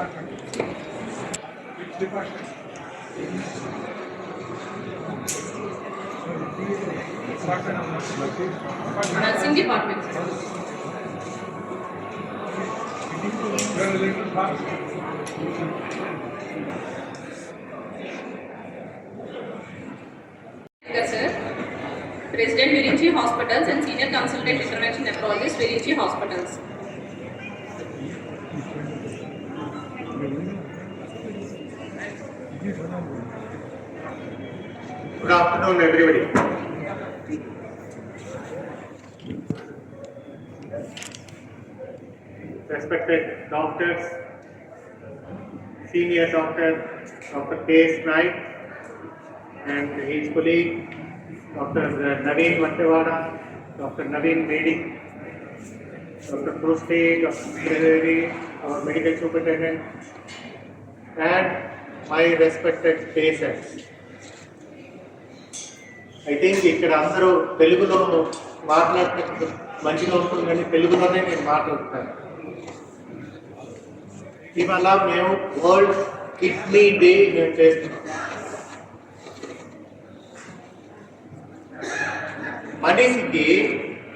Which department? Nursing department. Yes, sir. President Virinchi Hospitals and Senior Consultant Intervention Nephrologist Virinchi Hospitals. Good afternoon, everybody. Respected doctors, senior doctor, Dr. K.S. Naik, and his colleague, Dr. Naveen Vattewada, Dr. Naveen Medi, Dr. Krusti, Dr. Meedari, our medical superintendent, and my respected patients. I think ఇక్కడ అందరూ తెలుగులో మాట్లాడుతున్నప్పుడు మంచిగా ఉంటుందని తెలుగులోనే నేను మాట్లాడుతాను. ఇవాళ మేము వరల్డ్ కిడ్నీ డే మేము చేస్తున్నాం. మనిషికి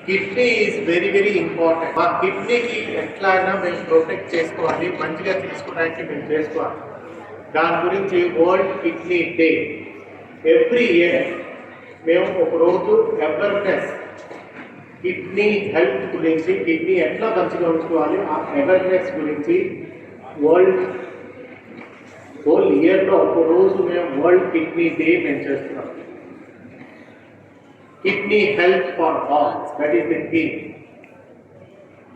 kidney is very very important. మా కిడ్నీకి ఎట్లయినా మేము ప్రొటెక్ట్ చేసుకోవాలి, మంచిగా తీసుకోవడానికి మేము చేసుకోవాలి. దాని గురించి world kidney day every year మేము ఒకరోజు అవేర్నెస్ కిడ్నీ హెల్త్ గురించి, కిడ్నీ ఎట్లా మంచిగా ఉంచుకోవాలి ఆ అవేర్నెస్ గురించి హోల్ ఇయర్లో ఒకరోజు మేము వరల్డ్ కిడ్నీ డే మేము చేస్తున్నాం. Kidney health for all, that is the theme.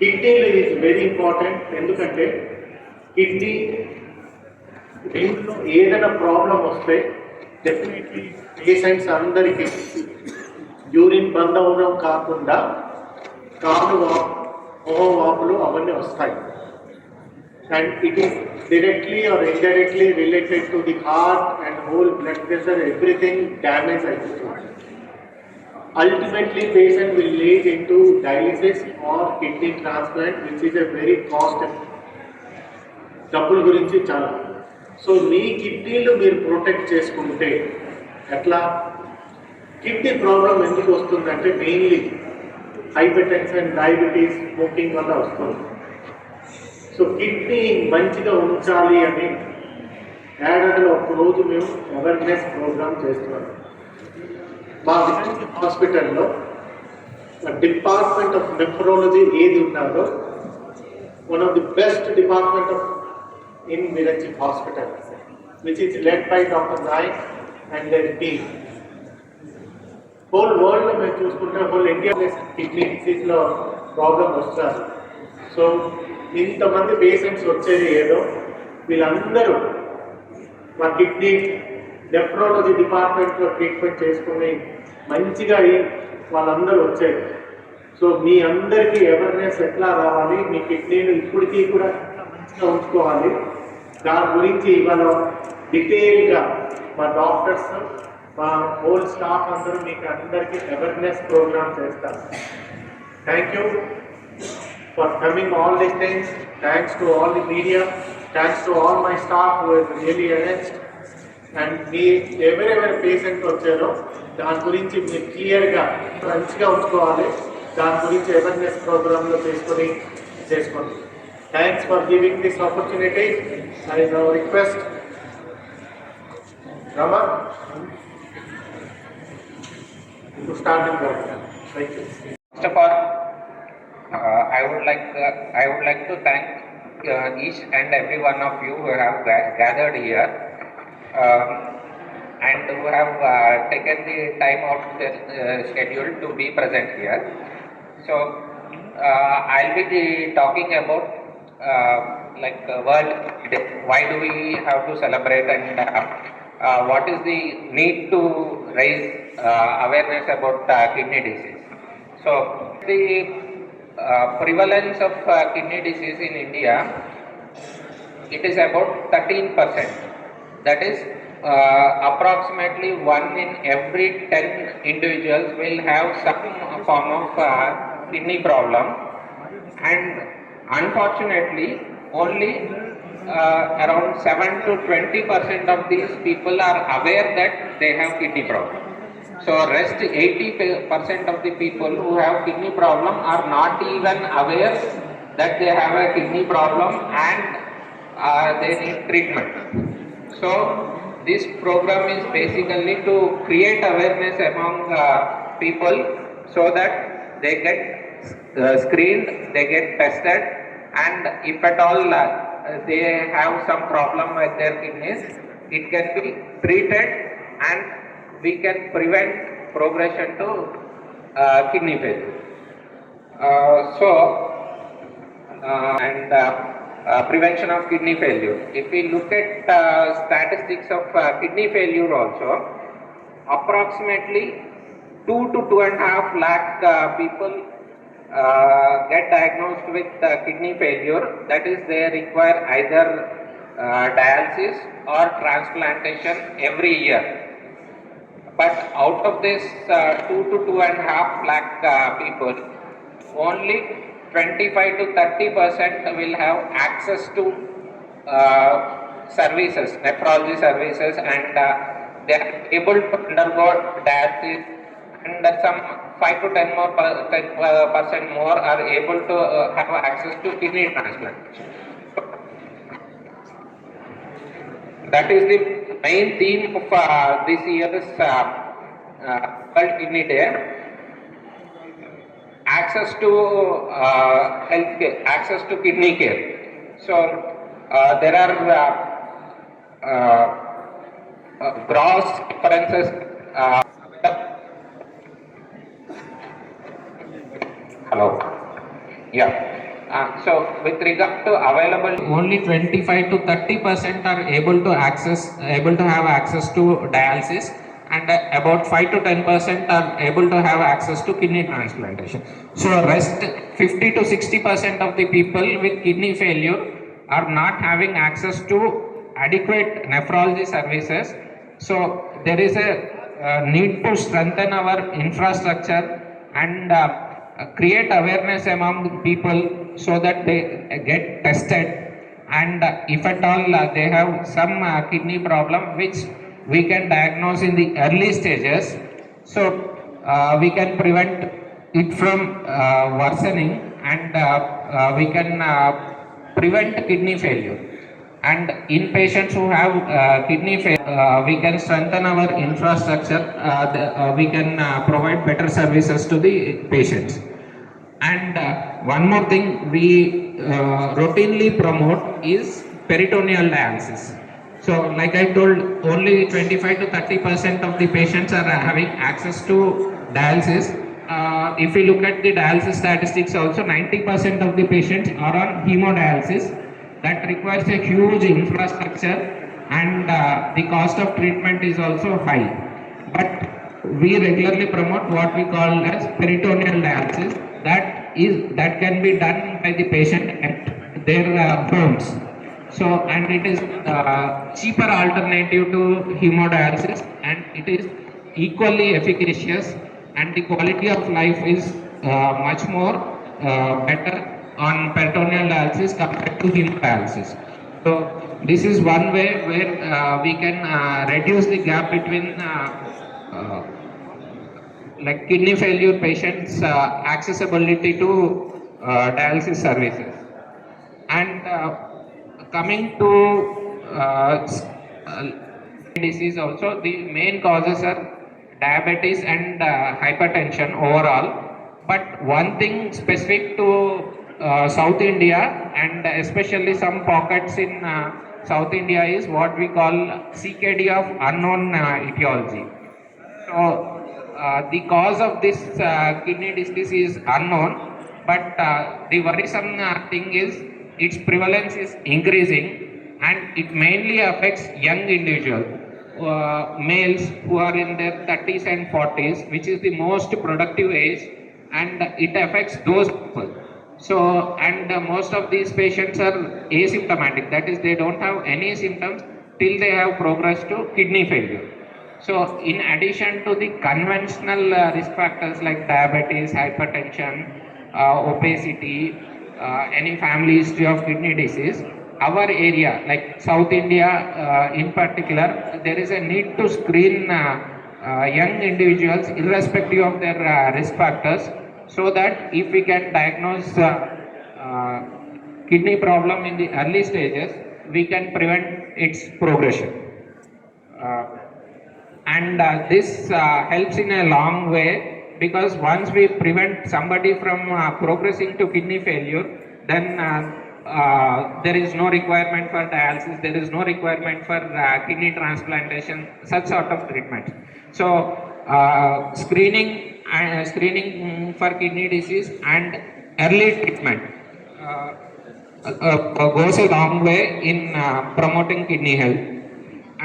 కిడ్నీలు ఈజ్ వెరీ ఇంపార్టెంట్. ఎందుకంటే కిడ్నీ దీంట్లో ఏదైనా ప్రాబ్లం వస్తే డెఫినెట్లీ పేషెంట్స్ అందరికీ యూరిన్ బంద్ అవ్వడం కాకుండా కాలు వాపులు అవన్నీ వస్తాయి. And it is directly or indirectly related to the heart and whole blood pressure, everything damage అయిపోతుంది. Ultimately, patient will lead into dialysis or kidney transplant, which is a very cost. డబ్బుల గురించి చాలా. సో మీ కిడ్నీలు మీరు protect చేసుకుంటే ఎట్లా? Kidney problem ఎందుకు వస్తుందంటే మెయిన్లీ హైపర్టెన్షన్, డయాబెటీస్, స్మోకింగ్ వల్ల వస్తుంది. సో కిడ్నీ మంచిగా ఉంచాలి అని ఏడాదిలో ఒకరోజు మేము అవేర్నెస్ ప్రోగ్రామ్ చేస్తున్నాం. మా విజయ్ హాస్పిటల్లో డిపార్ట్మెంట్ ఆఫ్ నెఫ్రాలజీ ఏది ఉన్నారో one of the best department of in Vijay hospital, which is led by doctor Naik and their team. Whole వరల్డ్లో మేము చూసుకుంటే హోల్ ఇండియా కిడ్నీ డిసీజ్లో ప్రాబ్లం వస్తారు. సో ఇంతమంది పేషెంట్స్ వచ్చేది ఏదో వీళ్ళందరూ మా కిడ్నీ నెఫ్రాలజీ డిపార్ట్మెంట్లో ట్రీట్మెంట్ చేసుకుని మంచిగా వాళ్ళందరూ వచ్చేది. సో మీ అందరికీ అవేర్నెస్ ఎట్లా రావాలి, మీ కిడ్నీలు ఇప్పటికీ కూడా ఎట్లా మంచిగా ఉంచుకోవాలి, దాని గురించి ఇవాళ డీటెయిల్గా మా డాక్టర్స్, మా హోల్ స్టాఫ్ అందరూ మీకు అందరికీ అవేర్నెస్ ప్రోగ్రామ్ చేస్తారు. Thank you for coming all these things. Thanks to all the media, thanks to all my staff who is really arranged. And me ఎవరెవరి పేషెంట్ వచ్చారో దాని గురించి మీరు క్లియర్గా మంచిగా ఉంచుకోవాలి, దాని గురించి అవేర్నెస్ ప్రోగ్రాంలో చేసుకోండి. Thanks for giving this opportunity. I now request Rama to start the program. Thank you. First of all, I would like to thank each and every one of you who have gathered here and who have taken the time out of their schedule to be present here. So I'll be talking about World Day. Why do we have to celebrate, and what is the need to raise awareness about kidney disease? So the prevalence of kidney disease in India, it is about 13%. That is approximately 1 in every 10 individuals will have some form of kidney problem, and unfortunately only around 7 to 20% of these people are aware that they have kidney problem. So rest 80% of the people who have kidney problem are not even aware that they have a kidney problem and they need treatment. So this program is basically to create awareness among people so that they get screened, they get tested, and if at all they have some problem with their kidneys, it can be treated and we can prevent progression to kidney failure. Prevention of kidney failure. If we look at statistics of kidney failure also, approximately 2 to 2.5 lakh people get diagnosed with kidney failure. That is, they require either dialysis or transplantation every year. But out of this 2 to 2.5 lakh people, only 25 to 30% will have access to services, nephrology services, and they are able to undergo dialysis, and some 5 to 10 more percent more are able to have access to kidney transplantation. That is the main theme of this year's World Kidney Day. Access to health care, access to kidney care. So there are gross differences. Hello. Yeah. So with regard to available, only 25 to 30% are able to have access to dialysis, and about 5 to 10% are able to have access to kidney transplantation. So rest 50 to 60% of the people with kidney failure are not having access to adequate nephrology services. So there is a need to strengthen our infrastructure and create awareness among people so that they get tested, and if at all they have some kidney problem which we can diagnose in the early stages, so we can prevent it from worsening, and we can prevent kidney failure. And in patients who have kidney failure, we can strengthen our infrastructure, we can provide better services to the patients. And one more thing we routinely promote is peritoneal dialysis. So like I told, only 25 to 30% of the patients are having access to dialysis. If we look at the dialysis statistics also, 90% of the patients are on hemodialysis. That requires a huge infrastructure, and the cost of treatment is also high. But we regularly promote what we call as peritoneal dialysis. That can be done by the patient at their homes. So, and it is cheaper alternative to hemodialysis, and it is equally efficacious, and the quality of life is much more better on peritoneal dialysis compared to hemodialysis. So this is one way where we can reduce the gap between like kidney failure patients' accessibility to dialysis services. And coming to disease also, the main causes are diabetes and hypertension overall. But one thing specific to South India, and especially some pockets in South India, is what we call CKD of unknown etiology. So the cause of this kidney disease is unknown, but the worrisome thing is its prevalence is increasing, and it mainly affects young individuals, males who are in their 30s and 40s, which is the most productive age, and it affects those people. So, and most of these patients are asymptomatic, that is, they don't have any symptoms till they have progressed to kidney failure. So, in addition to the conventional risk factors like diabetes, hypertension, obesity, any family history of kidney disease, our area, like South India in particular, there is a need to screen young individuals irrespective of their risk factors, so that if we can diagnose kidney problem in the early stages, we can prevent its progression. And this helps in a long way, because once we prevent somebody from progressing to kidney failure, then there is no requirement for dialysis, there is no requirement for kidney transplantation, such sort of treatment. So screening for kidney disease and early treatment goes a long way in promoting kidney health.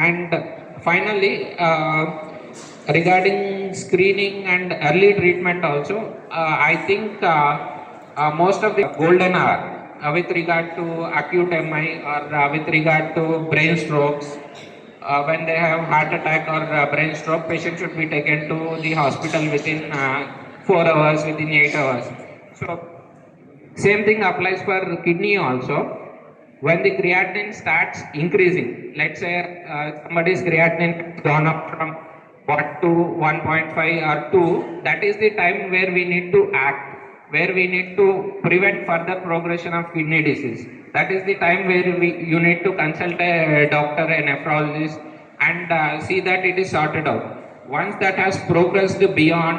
And finally, regarding screening and early treatment also, I think most of the golden hour with regard to acute MI or with regard to brain strokes, when they have heart attack or brain stroke, patient should be taken to the hospital within 4 hours, within 8 hours. So same thing applies for kidney also. When the creatinine starts increasing, let's say somebody's creatinine has gone up from 1 to 1.5 or 2, that is the time where we need to act, where we need to prevent further progression of kidney disease. That is the time where you need to consult a doctor, a nephrologist, and see that it is sorted out. Once that has progressed beyond,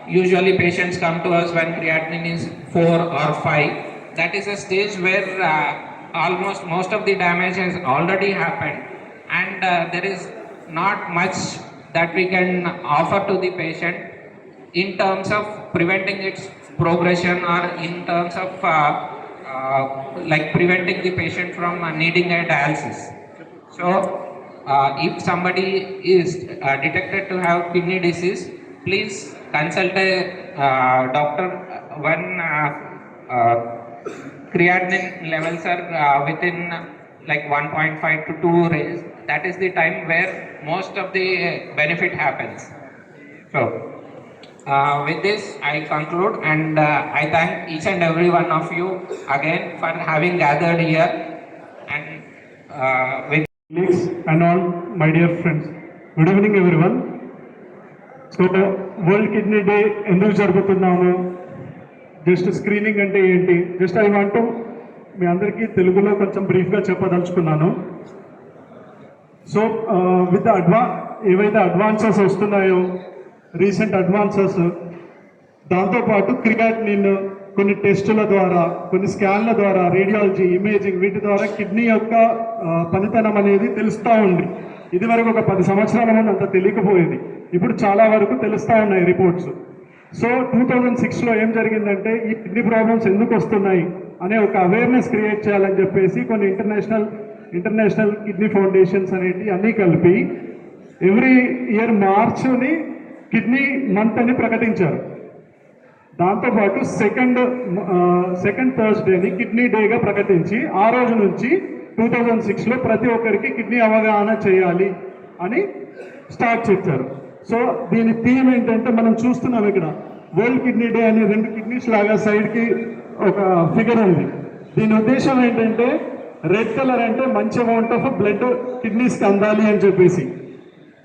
usually patients come to us when creatinine is 4 or 5. That is a stage where almost most of the damage has already happened, and there is not much that we can offer to the patient in terms of preventing its progression, or in terms of preventing the patient from needing a dialysis. So if somebody is detected to have kidney disease, please consult a doctor when creatinine levels are within 1.5 to 2 range. That is the time where most of the benefit happens. So with this I conclude, and I thank each and every one of you again for having gathered here, and with colleagues and all my dear friends. Good evening everyone. So World Kidney Day ఎందుకు జరుపుతున్నాము, just screening అంటే ఏంటి, just I want me అందరికీ తెలుగులో కొంచెం బ్రీఫ్గా చెప్పదలుచుకున్నాను. So with ఏవైతే advances వస్తున్నాయో, రీసెంట్ అడ్వాన్సెస్, దాంతోపాటు క్రియాటినిన్ కొన్ని టెస్టుల ద్వారా, కొన్ని స్కాన్ల ద్వారా, రేడియాలజీ, ఇమేజింగ్, వీటి ద్వారా కిడ్నీ యొక్క పనితనం అనేది తెలుస్తూ ఉంది. ఇది వరకు ఒక 10 సంవత్సరాల ముందు అంత తెలియకపోయేది, ఇప్పుడు చాలా వరకు తెలుస్తూ ఉన్నాయి రిపోర్ట్స్. సో 2006లో ఏం జరిగిందంటే, ఈ కిడ్నీ ప్రాబ్లమ్స్ ఎందుకు వస్తున్నాయి అనే ఒక అవేర్నెస్ క్రియేట్ చేయాలని చెప్పేసి కొన్ని ఇంటర్నేషనల్ కిడ్నీ ఫౌండేషన్స్ అనేవి అన్నీ కలిపి ఎవ్రీ ఇయర్ మార్చ్ని కిడ్నీ మంత్ అని ప్రకటించారు. దాంతోపాటు సెకండ్ థర్స్డేని కిడ్నీ డేగా ప్రకటించి ఆ రోజు నుంచి 2006లో ప్రతి ఒక్కరికి కిడ్నీ అవగాహన చేయాలి అని స్టార్ట్ చేశారు. సో దీని థీమ్ ఏంటంటే, మనం చూస్తున్నాం ఇక్కడ వరల్డ్ కిడ్నీ డే అని 2 కిడ్నీస్ లాగా సైడ్కి ఒక ఫిగర్ ఉంది. దీని ఉద్దేశం ఏంటంటే, రెడ్ కలర్ అంటే మంచి అమౌంట్ ఆఫ్ బ్లడ్ కిడ్నీస్కి అందాలి అని చెప్పేసి,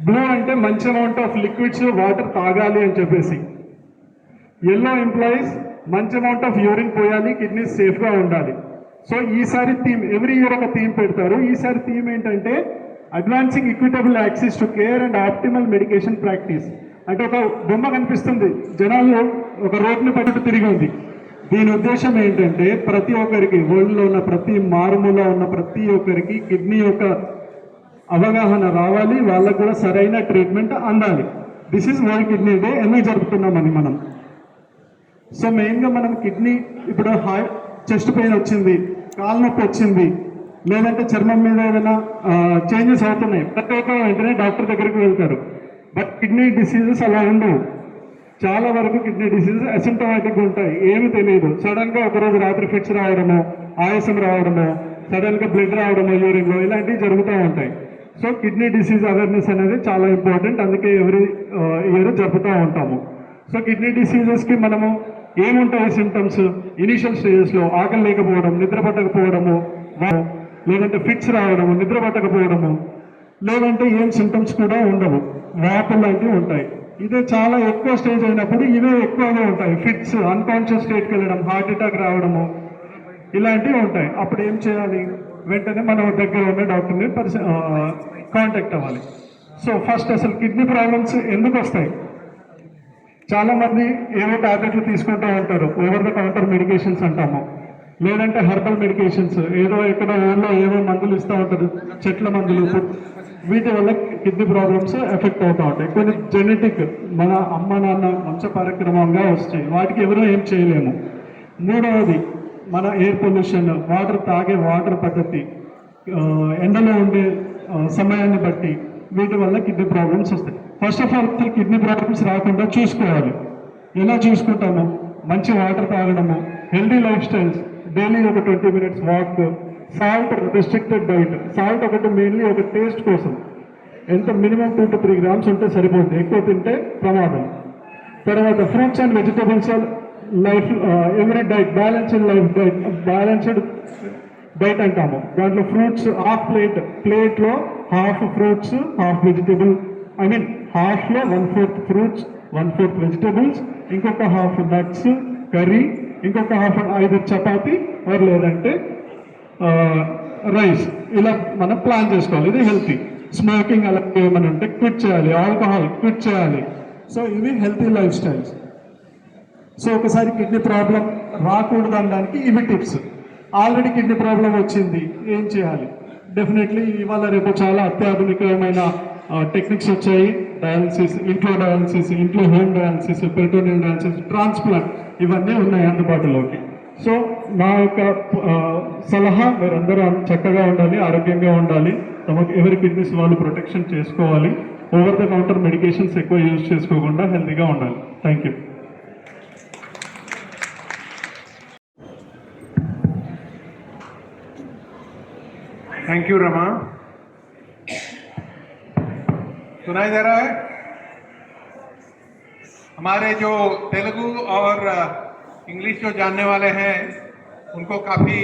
బ్లూ అంటే మంచి అమౌంట్ ఆఫ్ లిక్విడ్స్, వాటర్ తాగాలి అని చెప్పేసి, ఎల్లో ఎంప్లాయీస్ మంచి అమౌంట్ ఆఫ్ యూరిన్ పోయాలి, కిడ్నీస్ సేఫ్గా ఉండాలి. సో ఈసారి థీమ్, ఎవ్రీ ఇయర్ ఒక థీమ్ పెడతారు. ఈసారి థీమ్ ఏంటంటే, advancing equitable access to care and optimal medication practice. అంటే ఒక బొమ్మ కనిపిస్తుంది, జనాలు ఒక రోడ్ని పట్టుకు తిరిగి ఉంది. దీని ఉద్దేశం ఏంటంటే, ప్రతి ఒక్కరికి, వరల్డ్లో ఉన్న ప్రతి మారుమూల ఉన్న ప్రతి ఒక్కరికి కిడ్నీ యొక్క అవగాహన రావాలి, వాళ్ళకు కూడా సరైన ట్రీట్మెంట్ అందాలి. This is world kidney day. ఎందుకు జరుపుతున్నామని మనం, సో మెయిన్గా మనం కిడ్నీ, ఇప్పుడు చెస్ట్ పెయిన్ వచ్చింది, కాలు నొప్పి వచ్చింది, లేదంటే చర్మం మీద ఏదైనా చేంజెస్ అవుతున్నాయి, ప్రతి ఒక్క వెంటనే డాక్టర్ దగ్గరికి వెళ్తారు. బట్ కిడ్నీ డిసీజెస్ అలా ఉండవు. చాలా వరకు కిడ్నీ డిసీజెస్ అసిమ్టమాటిక్గా ఉంటాయి, ఏమి తెలియదు. సడన్గా ఒకరోజు రాత్రి ఫిట్స్ రావడము, ఆయాసం రావడము, సడన్గా బ్లడ్ రావడము యూరిన్లో, ఇలాంటివి జరుగుతూ ఉంటాయి. సో కిడ్నీ డిసీజ్ అవేర్నెస్ అనేది చాలా ఇంపార్టెంట్, అందుకే ఎవ్రీ ఇయర్ జరుపుతూ ఉంటాము. సో కిడ్నీ డిసీజెస్కి మనము ఏముంటాయి సిమ్టమ్స్, ఇనీషియల్ స్టేజెస్లో ఆకలి లేకపోవడం, నిద్ర పట్టకపోవడము, లేదంటే ఫిట్స్ రావడము, నిద్ర పట్టకపోవడము, లేదంటే ఏం సింటమ్స్ కూడా ఉండవు, వాపు లాంటివి ఉంటాయి. ఇదే చాలా ఎక్కువ స్టేజ్ అయినప్పుడు ఇవే ఎక్కువగా ఉంటాయి. ఫిట్స్, అన్కాన్షియస్ స్టేట్కి వెళ్ళడం, హార్ట్ అటాక్ రావడము, ఇలాంటివి ఉంటాయి. అప్పుడు ఏం చేయాలి? వెంటనే మనం దగ్గర ఉన్న డాక్టర్ని కాంటాక్ట్ అవ్వాలి. సో ఫస్ట్ అసలు కిడ్నీ ప్రాబ్లమ్స్ ఎందుకు వస్తాయి? చాలా మంది ఏవో టాబ్లెట్లు తీసుకుంటూ ఉంటారు, ఓవర్ ద కౌంటర్ మెడికేషన్స్ అంటాము, లేదంటే హెర్బల్ మెడికేషన్స్, ఏదో ఇక్కడ ఊళ్ళో ఏవో మందులు ఇస్తూ ఉంటారు, చెట్ల మందులు. వీటి వల్ల కిడ్నీ ప్రాబ్లమ్స్ ఎఫెక్ట్ అవుతూ ఉంటాయి. కొన్ని జెనెటిక్, మన అమ్మ నాన్న వంశపారక్రమంగా వస్తాయి, వాటికి ఎవరూ ఏం చేయలేము. మూడవది మన ఎయిర్ పొల్యూషన్, వాటర్ తాగే వాటర్ పద్ధతి, ఎండలో ఉండే సమయాన్ని బట్టి వీటి వల్ల కిడ్నీ ప్రాబ్లమ్స్ వస్తాయి. First of all kidney problems రాకుండా చూసుకోవాలి. ఎలా చూసుకుంటాము? మంచి వాటర్ తాగడము, హెల్దీ లైఫ్ స్టైల్స్, డైలీ ఒక 20 minutes walk, salt restricted diet. Salt ఒకటి మెయిన్లీ ఒక టేస్ట్ కోసం, ఎంత మినిమం 2 to 3 grams ఉంటే సరిపోతుంది, ఎక్కువ తింటే ప్రమాదం. తర్వాత fruits and vegetables life, every diet, balanced life diet, balanced diet అంటాము. దాంట్లో ఫ్రూట్స్ హాఫ్ ప్లేట్లో half fruits, half vegetable, I mean హాఫ్లో 1/4 ఫ్రూట్స్, 1/4 వెజిటబుల్స్, ఇంకొక హాఫ్ నట్స్, కర్రీ, ఇంకొక హాఫ్ 5 చపాతీ ఆర్ లేదంటే రైస్. ఇలా మనం ప్లాన్ చేసుకోవాలి. ఇది హెల్తీ. స్మోకింగ్ అలాగే ఏమైనా ఉంటే క్విట్ చేయాలి, ఆల్కహాల్ క్విట్ చేయాలి. సో ఇవి హెల్తీ లైఫ్ స్టైల్స్. సో ఒకసారి కిడ్నీ ప్రాబ్లం రాకూడదు అనడానికి ఇవి టిప్స్. ఆల్రెడీ కిడ్నీ ప్రాబ్లం వచ్చింది, ఏం చేయాలి? డెఫినెట్లీ ఇవాళ రేపు చాలా అత్యాధునికమైన టెక్నిక్స్ వచ్చాయి. డయాలసిస్, ఇంట్లో home dialysis, peritoneal dialysis, transplant, ఇవన్నీ ఉన్నాయి అందుబాటులోకి. సో నా యొక్క సలహా, మీరందరూ చక్కగా ఉండాలి, ఆరోగ్యంగా ఉండాలి, తమకు ఎవరి కిడ్నీస్ వాళ్ళు ప్రొటెక్షన్ చేసుకోవాలి, ఓవర్ ద కౌంటర్ మెడికేషన్స్ ఎక్కువ యూజ్ చేసుకోకుండా హెల్తీగా ఉండాలి. Thank you. Thank you Rama. सुनाई दे रहा है? हमारे जो तेलुगु और इंग्लिश जो जानने वाले हैं उनको काफ़ी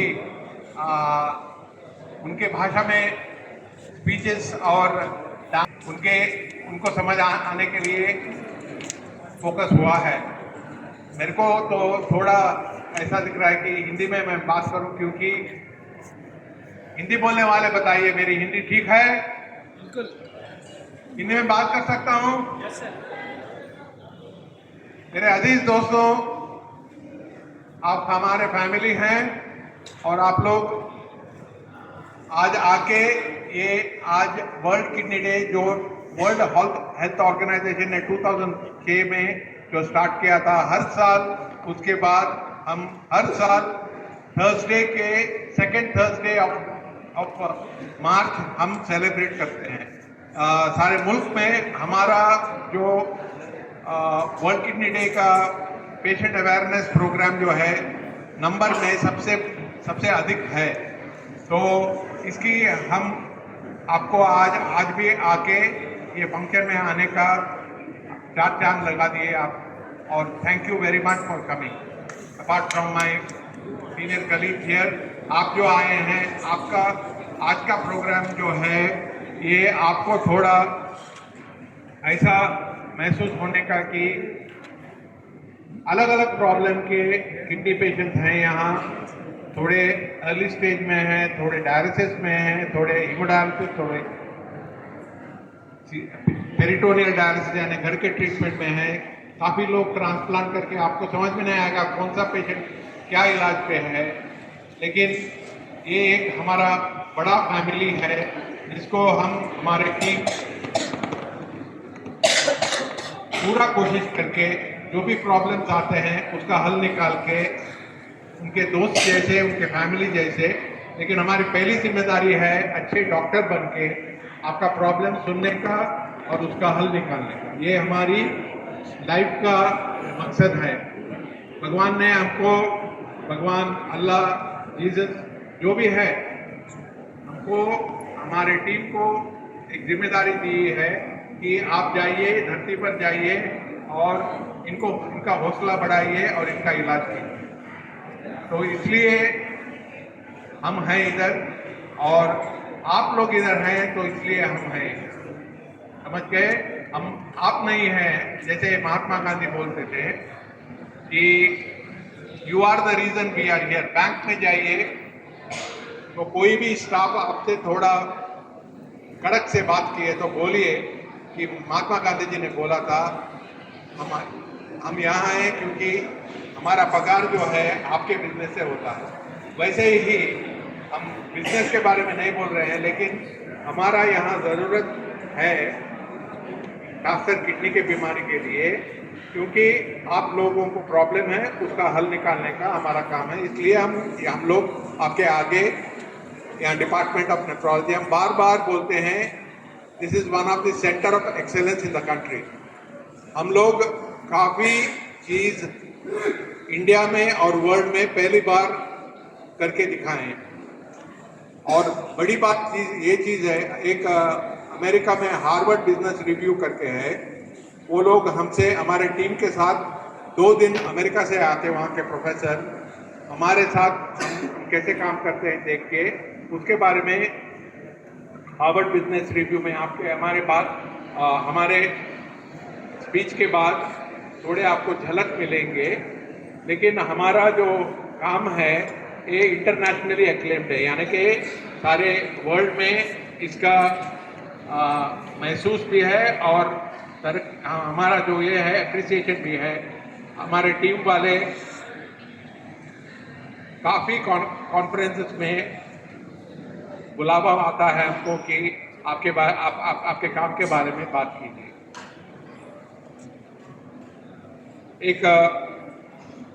उनके भाषा में स्पीचेस और उनको समझ आने के लिए फोकस हुआ है. मेरे को तो थोड़ा ऐसा दिख रहा है कि हिंदी में मैं बात करूं, क्योंकि हिंदी बोलने वाले बताइए, मेरी हिंदी ठीक है? बिल्कुल. हिंदी में बात कर सकता हूं? Yes sir. मेरे अजीज दोस्तों, आप हमारे फैमिली हैं और आप लोग आज आके ये आज वर्ल्ड किडनी डे जो वर्ल्ड हेल्थ ऑर्गेनाइजेशन ने 2006 में जो स्टार्ट किया था, हर साल उसके बाद हम हर साल थर्सडे के सेकेंड थर्सडे ऑफ मार्च हम सेलिब्रेट करते हैं. सारे मुल्क में हमारा जो वर्ल्ड किडनी डे का पेशेंट अवेयरनेस प्रोग्राम जो है नंबर में सबसे अधिक है. तो इसकी हम आपको आज भी आके ये फंक्शन में आने का 4 चांद लगा दिए आप. और thank you very much for coming. Apart from my senior colleague here, आप जो आए हैं, आपका आज का प्रोग्राम जो है ये आपको थोड़ा ऐसा महसूस होने का कि अलग अलग प्रॉब्लम के किडनी पेशेंट्स हैं यहाँ. थोड़े अर्ली स्टेज में हैं, थोड़े डायलिसिस में हैं, थोड़े हीमोडायलिसिस, थोड़े पेरिटोनियल डायलिसिस यानी घर के ट्रीटमेंट में हैं. काफ़ी लोग ट्रांसप्लांट करके, आपको समझ में नहीं आएगा कौन सा पेशेंट क्या इलाज पे है. लेकिन ये एक हमारा बड़ा फैमिली है जिसको हम हमारे टीम पूरा कोशिश करके जो भी प्रॉब्लम्स आते हैं उसका हल निकाल के, उनके दोस्त जैसे, उनके फैमिली जैसे, लेकिन हमारी पहली जिम्मेदारी है अच्छे डॉक्टर बन के आपका प्रॉब्लम सुनने का और उसका हल निकालने का. ये हमारी लाइफ का मकसद है. भगवान ने हमको, भगवान, अल्लाह, जीसस, जो भी है, हमको, हमारे टीम को एक जिम्मेदारी दी है कि आप जाइए, धरती पर जाइए और इनका हौसला बढ़ाइए और इनका इलाज कीजिए. तो इसलिए हम हैं इधर और आप लोग इधर हैं तो इसलिए हम हैं, समझ गए। हम आप नहीं हैं, जैसे महात्मा गांधी बोलते थे कि you are the reason we are here. Bank में जाइए तो कोई भी स्टाफ आपसे थोड़ा कड़क से बात किए तो बोलिए कि महात्मा गांधी जी ने बोला था हम यहाँ हैं क्योंकि हमारा पगार जो है आपके बिजनेस से होता है। वैसे ही हम बिजनेस के बारे में नहीं बोल रहे हैं, लेकिन हमारा यहाँ ज़रूरत है खासकर किडनी की बीमारी के लिए, क्योंकि आप लोगों को प्रॉब्लम है, उसका हल निकालने का हमारा काम है। इसलिए हम लोग आपके आगे यहाँ डिपार्टमेंट ऑफ नेफ्रोलॉजी हम बार बार बोलते हैं this is one of the centre of excellence in the country. हम लोग काफ़ी चीज़ इंडिया में और वर्ल्ड में पहली बार करके दिखाए हैं। और बड़ी बात ये चीज़ है, एक अमेरिका में हार्वर्ड बिजनेस रिव्यू करके है, वो लोग हमसे हमारे टीम के साथ 2 दिन अमेरिका से आके वहाँ के प्रोफेसर हमारे साथ हम कैसे काम करते हैं देख के, उसके बारे में हार्वर्ड बिजनेस रिव्यू में आपके हमारे पास हमारे स्पीच के बाद थोड़े आपको झलक मिलेंगे। लेकिन हमारा जो काम है ये इंटरनेशनली एक्लेम्ड है, यानी कि सारे वर्ल्ड में इसका महसूस भी है और हमारा जो ये है अप्रिसिएशन भी है। हमारे टीम वाले काफ़ी कॉन्फ्रेंसेस में बुलावा आता है हमको कि आपके काम के बारे में बात कीजिए। एक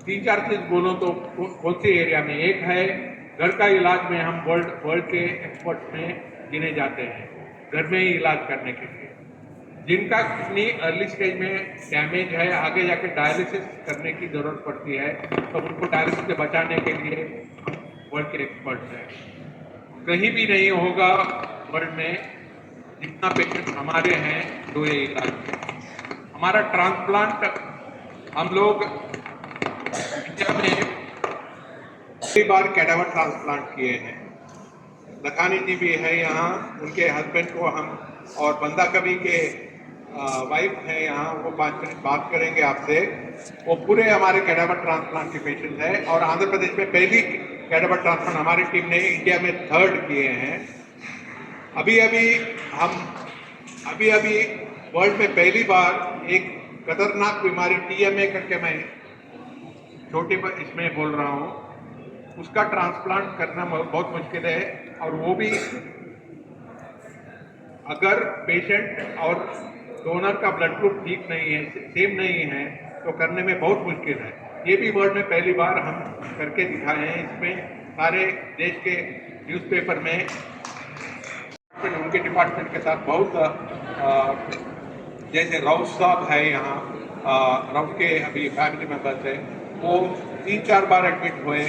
3-4 चीज बोलो तो कौन सी एरिया में, एक है घर का इलाज में हम वर्ल्ड के एक्सपर्ट में गिने जाते हैं घर में ही इलाज करने के लिए। जिनका किडनी अर्ली स्टेज में डैमेज है, आगे जाके डायलिसिस करने की जरूरत पड़ती है, तो उनको डायलिसिस से बचाने के लिए वर्ल्ड के एक्सपर्ट्स हैं। कहीं भी नहीं होगा वर्ल्ड में जितना पेशेंट हमारे हैं जो ये इलाज है। हमारा ट्रांसप्लांट हम लोग इंडिया में कई बार कैडावर ट्रांसप्लांट किए हैं। लखानी जी भी है यहाँ, उनके हस्बैंड को हम और बंदा कवि के वाइफ है यहाँ, वो 5 मिनट बात करेंगे आपसे। वो पूरे हमारे कैडावर ट्रांसप्लांट के पेशेंट है और आंध्र प्रदेश में पहली कैडावर ट्रांसप्लांट हमारी टीम ने इंडिया में 3rd किए हैं। अभी अभी वर्ल्ड में पहली बार एक खतरनाक बीमारी TMA करके मैं छोटे इसमें बोल रहा हूँ, उसका ट्रांसप्लांट करना बहुत मुश्किल है। और वो भी अगर पेशेंट और डोनर का ब्लड ग्रुप ठीक नहीं है, सेम नहीं है, तो करने में बहुत मुश्किल है। ये भी वर्ल्ड में पहली बार हम करके दिखाए हैं। इसमें सारे देश के न्यूज़पेपर में उनके डिपार्टमेंट के साथ बहुत जैसे राउत साहब है यहाँ, राउत के अभी फैमिली मेम्बर्स हैं, वो 3-4 बार एडमिट हुए।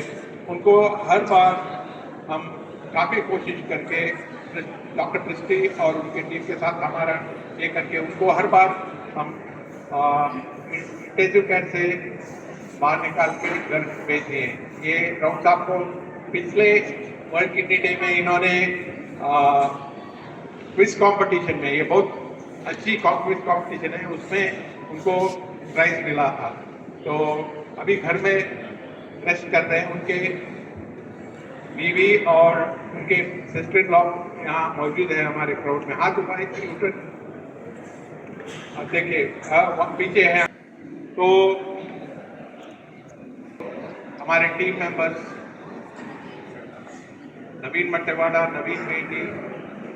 उनको हर बार हम काफ़ी कोशिश करके डॉक्टर क्रिस्टी और उनके टीम के साथ हमारा ये करके उनको हर बार हम इंटेंसिव केयर से बाहर निकाल के घर भेज दिए। ये राउत साहब को पिछले वर्ल्ड किडनी डे में इन्होंने क्विज कंपटीशन में, ये बहुत अच्छी क्विज कंपटीशन है, उसमें उनको प्राइज मिला था। तो अभी घर में रेस्ट कर रहे हैं। उनके बीवी और उनके सिस्टर इन लॉ यहाँ मौजूद है हमारे क्राउड में। हाथ उठाए देखिए पीछे हैं। तो हमारे टीम मेंबर्स नवीन मट्टेवाड़ा, नवीन बेटी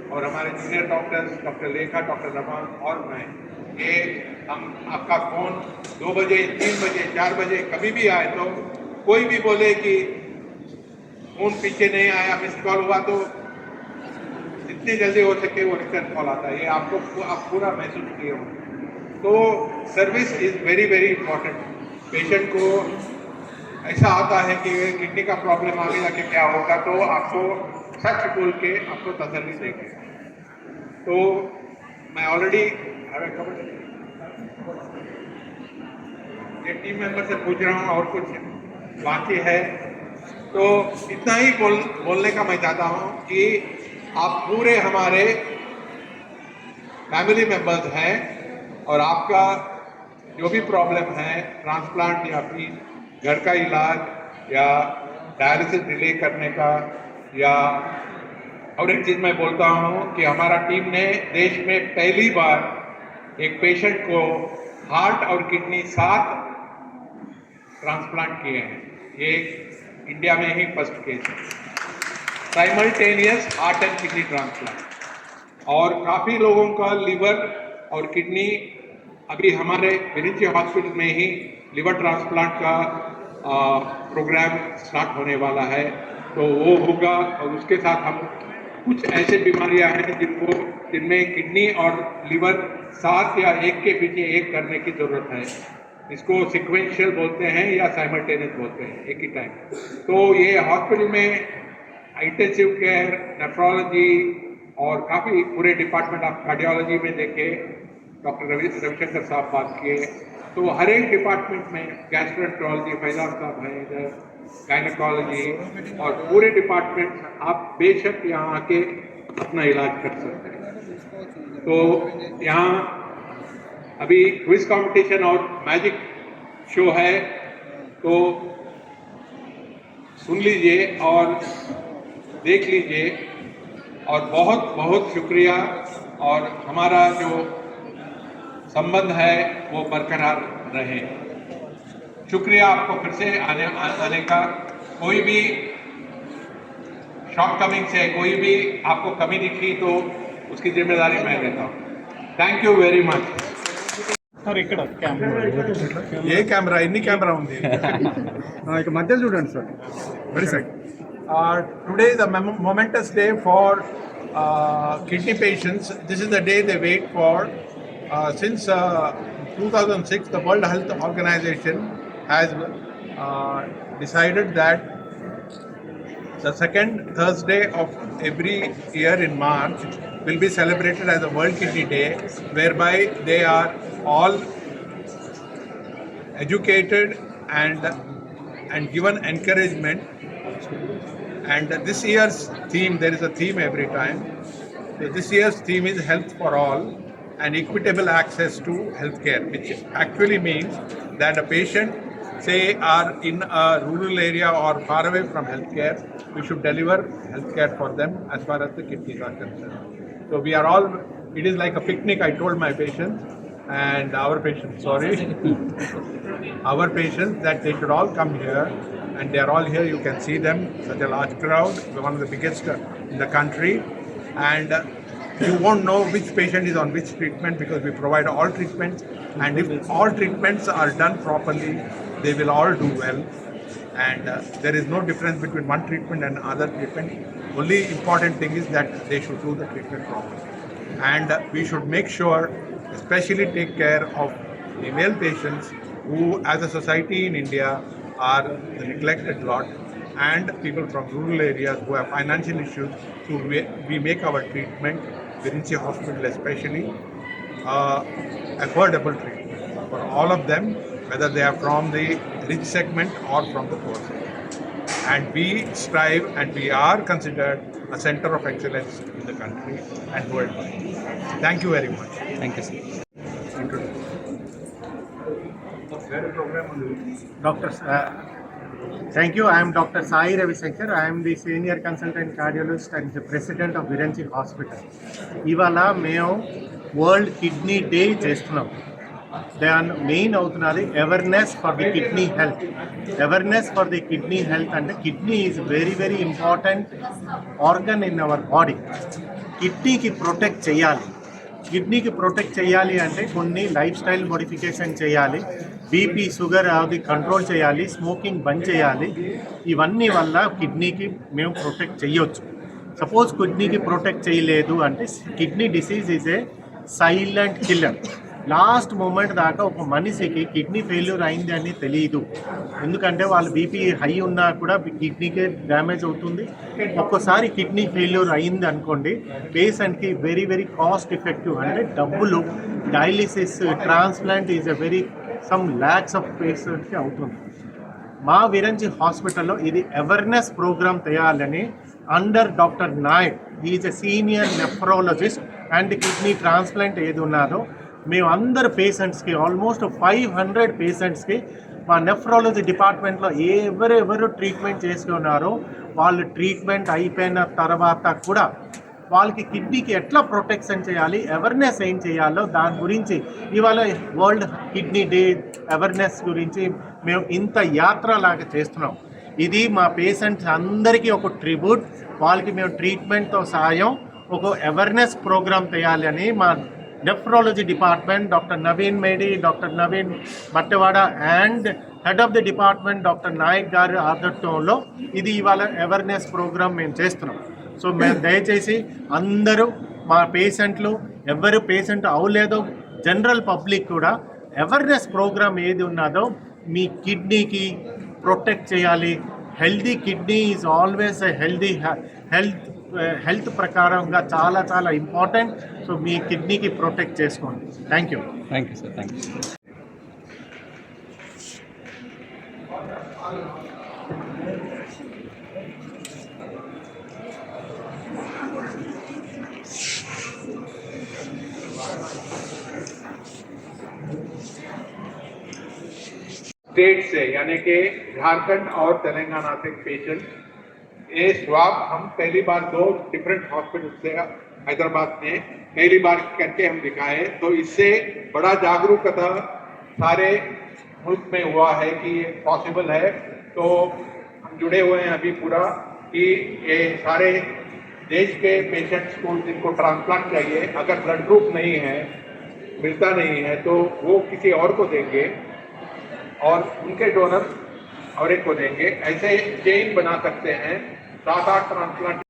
और हमारे जूनियर डॉक्टर्स डॉक्टर लेखा, डॉक्टर रमान और मैं, ये हम आपका फ़ोन 2 बजे, 3 बजे, 4 बजे कभी भी आए तो कोई भी बोले कि फ़ोन पीछे नहीं आया, मिस कॉल हुआ, तो जितनी जल्दी हो सके वो रिटर्न कॉल आता है। ये आपको आप पूरा महसूस किए हो। तो service is very very important. Patient को ऐसा आता है कि किडनी का प्रॉब्लम आगे जाके क्या होगा, तो आपको सच बोल के आपको तसल्ली देंगे। तो मैं ऑलरेडी ये टीम मेंबर से पूछ रहा हूँ और कुछ बाकी है तो इतना ही बोलने का मैं चाहता हूँ कि आप पूरे हमारे फैमिली मेंबर्स हैं और आपका जो भी प्रॉब्लम है ट्रांसप्लांट या फिर घर का इलाज या डायलिसिस डिले करने का या और एक चीज़ मैं बोलता हूँ कि हमारा टीम ने देश में पहली बार एक पेशेंट को हार्ट और किडनी साथ ट्रांसप्लांट किए हैं। ये इंडिया में ही फर्स्ट केस है, simultaneous heart and kidney transplant. और काफ़ी लोगों का लिवर और किडनी अभी हमारे विरिंची हॉस्पिटल में ही लिवर ट्रांसप्लांट का प्रोग्राम स्टार्ट होने वाला है, तो वो होगा। और उसके साथ हम कुछ ऐसे बीमारियां हैं जिनमें किडनी और लिवर साथ या एक के पीछे एक करने की जरूरत है। इसको सिक्वेंशियल बोलते हैं या साइमल्टेनियस बोलते हैं, एक ही टाइम। तो ये हॉस्पिटल में इंटेंसिव केयर, नेफ्रोलॉजी और काफ़ी पूरे डिपार्टमेंट ऑफ कार्डियोलॉजी में देखे, डॉक्टर रविशंकर साहब बात किए, तो हर एक डिपार्टमेंट में गैस्ट्रोएंटरोलॉजी फैजान साहब हैं इधर, गायनेकोलॉजी और पूरे डिपार्टमेंट आप बेशक यहाँ आके अपना इलाज कर सकते हैं। तो यहाँ अभी क्विज कंपटीशन और मैजिक शो है, तो सुन लीजिए और देख लीजिए। और बहुत बहुत शुक्रिया, और हमारा जो संबंध है वो बरकरार रहे। शुक्रिया आपको फिर से आने का। कोई भी शॉर्ट कमिंग से कोई भी आपको कमी दिखी तो उसकी जिम्मेदारी मैं लेता हूँ। Thank you very much. Sir ఇక్కడ ఏ కెమెరా ఎన్ని కెమెరా ఉంది ఇక మధ్య చూడండి sir very second today is the momentous day for kidney patients. This is the day they wait for. Since 2006 the World Health Organization has decided that the second Thursday of every year in March will be celebrated as a World Kidney Day, whereby they are all educated and given encouragement. And this year's theme, there is a theme every time. So this year's theme is Health for All and Equitable Access to Healthcare, which actually means that a patient, say, are in a rural area or far away from healthcare, we should deliver healthcare for them as far as the kidneys are concerned. So we are all, it is like a picnic, I told my patients and our patients, our patients, that they should all come here, and they are all here. You can see them, such a large crowd, one of the biggest in the country. And you won't know which patient is on which treatment, because we provide all treatments, and if all treatments are done properly, they will all do well. And there is no difference between one treatment and other treatment. Only important thing is that they should do the treatment properly. And we should make sure, especially take care of the male patients who, as a society in India, are the neglected lot, and people from rural areas who have financial issues. So we make our treatment, Virinchi Hospital especially, affordable treatment for all of them, whether they are from the rich segment or from the poor segment. And we strive, and we are considered a center of excellence in the country and worldwide. Thank you very much. Thank you, sir. Doctor, thank you. I am Dr. Sai Ravisankar. I am the senior consultant cardiologist and the president of Viranchi Hospital. ఇవాళ మేము world kidney day చేస్తున్నాం. దాని main అవుతున్నది awareness for the kidney health. Awareness for the kidney health అంటే kidney is very very important organ in our body. కిడ్నీకి protect చేయాలి. కిడ్నీకి protect చేయాలి అంటే కొన్ని లైఫ్ స్టైల్ మోడిఫికేషన్ చేయాలి, బీపీ షుగర్ అది కంట్రోల్ చేయాలి, స్మోకింగ్ బంద్ చేయాలి. ఇవన్నీ వల్ల కిడ్నీకి మేము ప్రొటెక్ట్ చేయొచ్చు. సపోజ్ కిడ్నీకి ప్రొటెక్ట్ చేయలేదు అంటే kidney disease is a silent killer. Last moment దాకా ఒక మనిషికి కిడ్నీ ఫెయిల్యూర్ అయింది అని తెలియదు. ఎందుకంటే వాళ్ళు బీపీ హై ఉన్నా కూడా కిడ్నీకే డ్యామేజ్ అవుతుంది. ఒక్కసారి కిడ్నీ ఫెయిల్యూర్ అయింది అనుకోండి, పేషెంట్కి వెరీ వెరీ కాస్ట్ ఎఫెక్టివ్, అంటే డబ్బులు dialysis transplant is a very some lakhs of పేషెంట్కి అవుతుంది. మా విరంచి హాస్పిటల్లో ఇది అవేర్నెస్ ప్రోగ్రామ్ చేయాలని under doctor Naik, is a senior nephrologist and kidney transplant ఏది ఉన్నారో మేము అందరు పేషెంట్స్కి ఆల్మోస్ట్ 500 పేషెంట్స్కి మా నెఫ్రాలజీ డిపార్ట్మెంట్లో ఎవరెవరు ట్రీట్మెంట్ చేసుకున్నారో వాళ్ళు ట్రీట్మెంట్ అయిపోయిన తర్వాత కూడా వాళ్ళకి కిడ్నీకి ఎట్లా ప్రొటెక్షన్ చేయాలి, అవేర్నెస్ ఏం చేయాలో దాని గురించి ఇవాళ వరల్డ్ కిడ్నీ డే అవేర్నెస్ గురించి మేము ఇంత యాత్ర లాగా చేస్తున్నాం. ఇది మా పేషెంట్స్ అందరికీ ఒక ట్రిబ్యూట్. వాళ్ళకి మేము ట్రీట్మెంట్తో సాయం ఒక అవేర్నెస్ ప్రోగ్రామ్ చేయాలి అని మా nephrology department doctor Naveen Medi, doctor Naveen Battawada and head of the department doctor Nayak గారి ఆధ్వర్యంలో ఇది ఇవాళ అవేర్నెస్ ప్రోగ్రామ్ మేము చేస్తున్నాం. సో మేము దయచేసి అందరూ మా పేషెంట్లు ఎవరు పేషెంట్ అవ్వలేదో జనరల్ పబ్లిక్ కూడా అవేర్నెస్ ప్రోగ్రామ్ ఏది ఉన్నదో మీ కిడ్నీకి ప్రొటెక్ట్ చేయాలి. Healthy kidney is always healthy health ప్రకారంగా చాలా చాలా ఇంపార్టెంట్. సో మీ కిడ్నీకి ప్రొటెక్ట్ చేసుకోండి. Thank you. Thank you sir. Thank you. State से यानी कि झारखंड और तेलंगाना से पेशेंट ये स्वाब हम पहली बार 2 डिफरेंट हॉस्पिटल से हैदराबाद में पहली बार करके हम दिखाए, तो इससे बड़ा जागरूकता सारे मुल्क में हुआ है कि ये पॉसिबल है. तो हम जुड़े हुए हैं अभी पूरा कि ये सारे देश के पेशेंट्स को जिनको ट्रांसप्लांट चाहिए, अगर ब्लड ग्रुप नहीं है, मिलता नहीं है, तो वो किसी और को देंगे और उनके डोनर और एक को देंगे. ऐसे चेन बना सकते हैं. 7-8 ट्रांसप्लांट